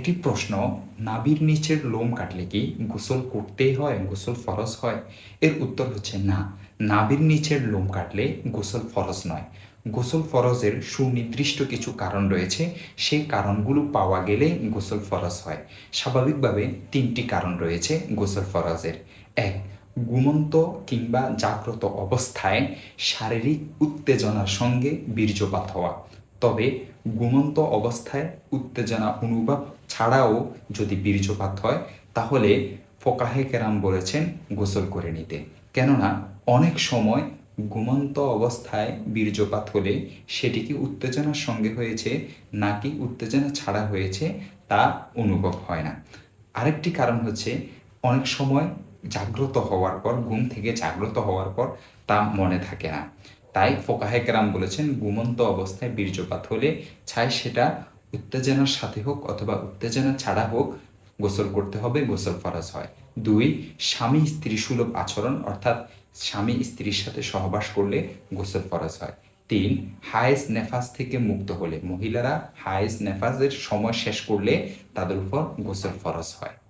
একটি প্রশ্ন, নাভির নিচের লোম কাটলে কি গোসল করতেই হয়, গোসল ফরজ হয়? এর উত্তর হচ্ছে না। নাভির নিচের লোম কাটলে গোসল ফরজ নয়। গোসল ফরজের সুনির্দিষ্ট কিছু কারণ রয়েছে, সেই কারণগুলো পাওয়া গেলে গোসল ফরজ হয়। স্বাভাবিকভাবে তিনটি কারণ রয়েছে গোসল ফরজের। এক, ঘুমন্ত কিংবা জাগ্রত অবস্থায় শারীরিক উত্তেজনার সঙ্গে বীর্যপাত হওয়া। তবে ঘুমন্ত অবস্থায় উত্তেজনা অনুভব ছাড়াও যদি বীর্যপাত হয়, তাহলে ফোকাহে কেরাম বলেছেন গোসল করে নিতে। কেননা অনেক সময় ঘুমন্ত অবস্থায় বীর্যপাত হলে সেটি কি উত্তেজনার সঙ্গে হয়েছে নাকি উত্তেজনা ছাড়া হয়েছে তা অনুভব হয় না। আরেকটি কারণ হচ্ছে, অনেক সময় জাগ্রত হওয়ার পর, ঘুম থেকে জাগ্রত হওয়ার পর তা মনে থাকে না। তাই ফোকাহে কেরাম বলেছেন ঘুমন্ত অবস্থায় বীর্যপাত হলে চাই সেটা উত্তেজনার সাথে হোক অথবা উত্তেজনা ছাড়া হোক, গোসল করতে হবে, গোসল ফরজ হয়। দুই, স্বামী স্ত্রী সুলভ আচরণ, অর্থাৎ স্বামী স্ত্রীর সাথে সহবাস করলে গোসল ফরজ হয়। তিন, হায়েজ নেফাস থেকে মুক্ত হলে, মহিলারা হায়েজ নেফাসের সময় শেষ করলে তাদের উপর গোসল ফরজ হয়।